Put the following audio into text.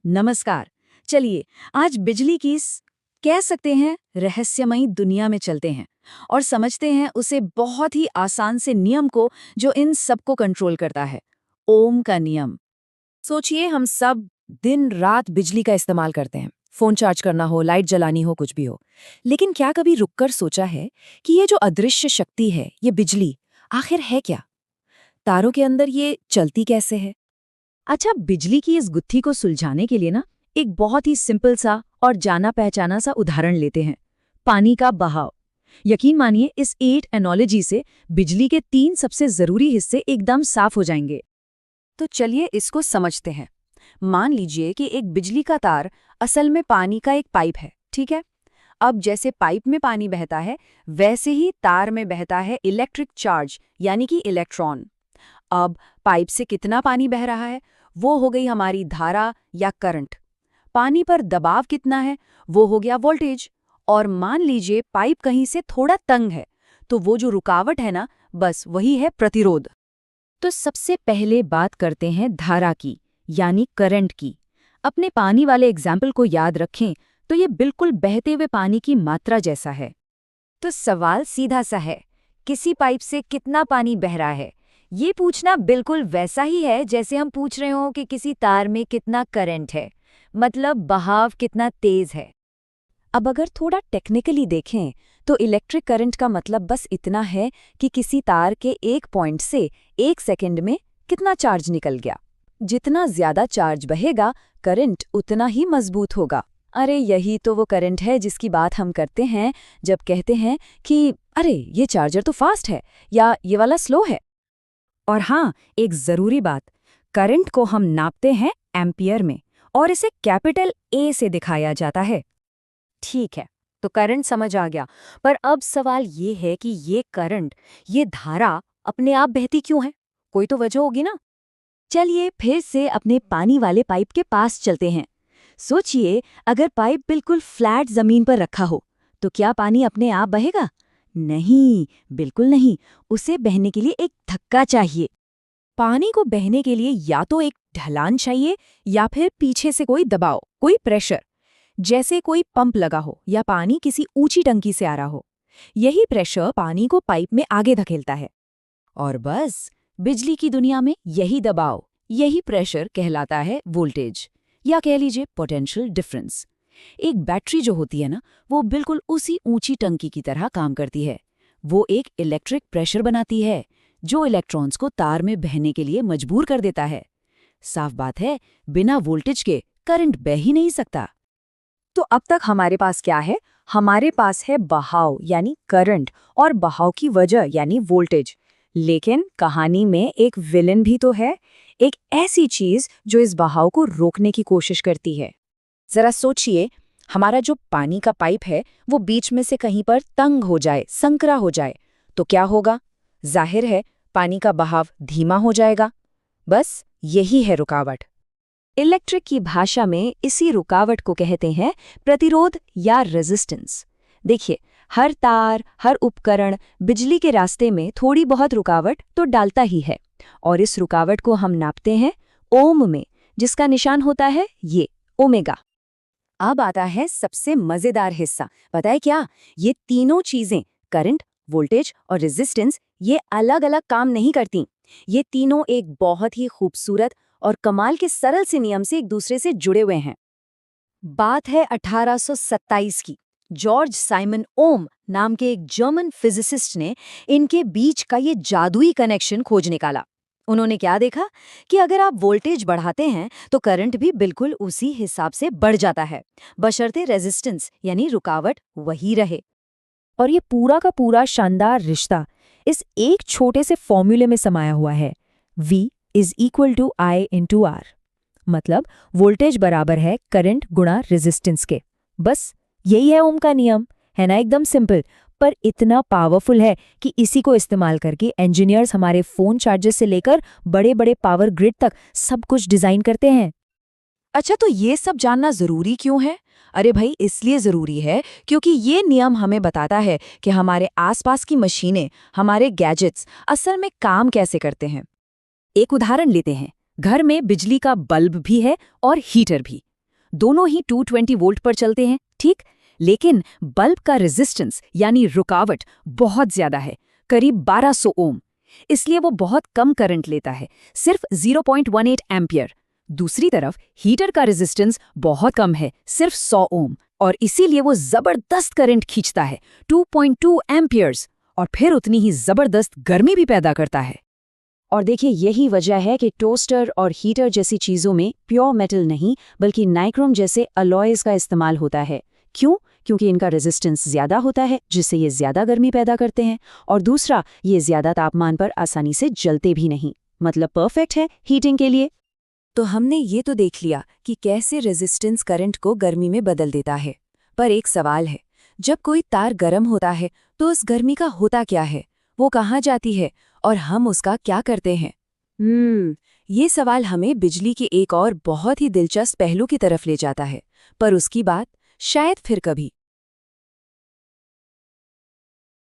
नमस्कार। चलिए आज बिजली की कह सकते हैं रहस्यमयी दुनिया में चलते हैं और समझते हैं उसे बहुत ही आसान से नियम को जो इन सबको कंट्रोल करता है। ओम का नियम। सोचिए हम सब दिन रात बिजली का इस्तेमाल करते हैं। फोन चार्ज करना हो, लाइट जलानी हो, कुछ भी हो। लेकिन क्या कभी रुककर सोचा है कि ये जो अदृश्य शक्ति है, ये बिजली आखिर है क्या? तारों के अंदर ये चलती कैसे है? अच्छा, बिजली की इस गुत्थी को सुलझाने के लिए ना एक बहुत ही सिंपल सा और जाना पहचाना सा उदाहरण लेते हैं। पानी का बहाव। यकीन मानिए इस 8 एनोलॉजी से बिजली के 3 सबसे जरूरी हिस्से एकदम साफ हो जाएंगे। तो चलिए इसको समझते हैं। मान लीजिए कि एक बिजली का तार असल में पानी का एक पाइप है, ठीक है? अब जैसे पाइप में पानी बहता है, वैसे ही तार में बहता है इलेक्ट्रिक चार्ज, यानी कि इलेक्ट्रॉन। अब पाइप से कितना पानी बह रहा है, वो हो गई हमारी धारा या करंट। पानी पर दबाव कितना है, वो हो गया वोल्टेज। और मान लीजिए पाइप कहीं से थोड़ा तंग है, तो वो जो रुकावट है ना, बस वही है प्रतिरोध। तो सबसे पहले बात करते हैं धारा की, यानी करंट की। अपने पानी वाले एग्जाम्पल को याद रखें तो ये बिल्कुल बहते हुए पानी की मात्रा जैसा है। तो सवाल सीधा सा है, किसी पाइप से कितना पानी बह रहा है? ये पूछना बिल्कुल वैसा ही है जैसे हम पूछ रहे हो कि किसी तार में कितना करंट है, मतलब बहाव कितना तेज है। अब अगर थोड़ा टेक्निकली देखें तो इलेक्ट्रिक करंट का मतलब बस इतना है कि किसी तार के एक पॉइंट से 1 सेकंड में कितना चार्ज निकल गया। जितना ज्यादा चार्ज बहेगा, करंट उतना ही मजबूत होगा। अरे यही तो वो करंट है जिसकी बात हम करते हैं जब कहते हैं कि अरे ये चार्जर तो फास्ट है या ये वाला स्लो है। और हाँ, एक जरूरी बात, करंट को हम नापते हैं एम्पियर में और इसे कैपिटल ए से दिखाया जाता है। ठीक है, तो करंट समझ आ गया। पर अब सवाल ये है कि ये करंट, ये धारा अपने आप बहती क्यों है? कोई तो वजह होगी ना। चलिए फिर से अपने पानी वाले पाइप के पास चलते हैं। सोचिए अगर पाइप बिल्कुल फ्लैट जमीन पर रखा हो तो क्या पानी अपने आप बहेगा? नहीं, बिल्कुल नहीं। उसे बहने के लिए एक धक्का चाहिए। पानी को बहने के लिए या तो एक ढलान चाहिए या फिर पीछे से कोई दबाव, कोई प्रेशर, जैसे कोई पंप लगा हो या पानी किसी ऊंची टंकी से आ रहा हो। यही प्रेशर पानी को पाइप में आगे धकेलता है। और बस बिजली की दुनिया में यही दबाव, यही प्रेशर कहलाता है वोल्टेज, या कह लीजिए पोटेंशियल डिफरेंस। एक बैटरी जो होती है ना, वो बिल्कुल उसी ऊंची टंकी की तरह काम करती है। वो एक इलेक्ट्रिक प्रेशर बनाती है जो इलेक्ट्रॉन्स को तार में बहने के लिए मजबूर कर देता है। साफ बात है, बिना वोल्टेज के करंट बह ही नहीं सकता। तो अब तक हमारे पास क्या है? हमारे पास है बहाव यानी करंट और बहाव की वजह यानी वोल्टेज। लेकिन कहानी में एक विलन भी तो है, एक ऐसी चीज जो इस बहाव को रोकने की कोशिश करती है। जरा सोचिए, हमारा जो पानी का पाइप है वो बीच में से कहीं पर तंग हो जाए, संकरा हो जाए, तो क्या होगा? जाहिर है पानी का बहाव धीमा हो जाएगा। बस यही है रुकावट। इलेक्ट्रिक की भाषा में इसी रुकावट को कहते हैं प्रतिरोध या रेजिस्टेंस। देखिए, हर तार, हर उपकरण बिजली के रास्ते में थोड़ी बहुत रुकावट तो डालता ही है, और इस रुकावट को हम नापते हैं ओम में, जिसका निशान होता है ये ओमेगा। अब आता है सबसे मजेदार हिस्सा। पता है क्या? ये तीनों चीजें, करंट, वोल्टेज और रेजिस्टेंस, ये अलग अलग काम नहीं करती। ये तीनों एक बहुत ही खूबसूरत और कमाल के सरल से नियम से एक दूसरे से जुड़े हुए हैं। बात है 1827 की। जॉर्ज साइमन ओम नाम के एक जर्मन फिजिसिस्ट ने इनके बीच का ये जादुई कनेक्शन खोज निकाला। उन्होंने क्या देखा कि अगर आप वोल्टेज बढ़ाते हैं तो करंट भी बिल्कुल उसी हिसाब से बढ़ जाता है, बशर्ते रेजिस्टेंस यानी रुकावट वही रहे। और ये पूरा का पूरा शानदार रिश्ता इस एक छोटे से फॉर्मूले में समाया हुआ है, V is equal to I into R। मतलब वोल्टेज बराबर है करंट गुणा रेजिस्टेंस के। बस यही है ओम का नियम, है ना? एकदम सिंपल, पर इतना पावरफुल है कि इसी को इस्तेमाल करके इंजीनियर्स हमारे फोन चार्जर से लेकर बड़े बड़े पावर ग्रिड तक सब कुछ डिजाइन करते हैं। अच्छा, तो ये सब जानना जरूरी क्यों है? अरे भाई, इसलिए जरूरी है क्योंकि ये नियम हमें बताता है कि हमारे आसपास की मशीनें, हमारे गैजेट्स असल में काम कैसे करते हैं। एक उदाहरण लेते हैं। घर में बिजली का बल्ब भी है और हीटर भी। दोनों ही 220 वोल्ट पर चलते हैं, ठीक? लेकिन बल्ब का रेजिस्टेंस यानी रुकावट बहुत ज्यादा है, करीब 1200 ओम। इसलिए वो बहुत कम करंट लेता है, सिर्फ 0.18 एम्पियर। दूसरी तरफ हीटर का रेजिस्टेंस बहुत कम है, सिर्फ 100 ओम, और इसीलिए वो जबरदस्त करंट खींचता है, 2.2 एम्पियर्स, और फिर उतनी ही जबरदस्त गर्मी भी पैदा करता है। और देखिए, यही वजह है कि टोस्टर और हीटर जैसी चीज़ों में प्योर मेटल नहीं बल्कि नाइक्रोम जैसे अलॉयज़ का इस्तेमाल होता है। क्यों? क्योंकि इनका रेजिस्टेंस ज़्यादा होता है, जिससे ये ज़्यादा गर्मी पैदा करते हैं, और दूसरा, ये ज़्यादा तापमान पर आसानी से जलते भी नहीं। मतलब परफेक्ट है हीटिंग के लिए। तो हमने ये तो देख लिया कि कैसे रेजिस्टेंस करंट को गर्मी में बदल देता है। पर एक सवाल है, जब कोई तार गर्म होता है तो उस गर्मी का होता क्या है, वो कहाँ जाती है और हम उसका क्या करते हैं? ये सवाल हमें बिजली के एक और बहुत ही दिलचस्प पहलू की तरफ ले जाता है, पर उसकी बात शायद फिर कभी।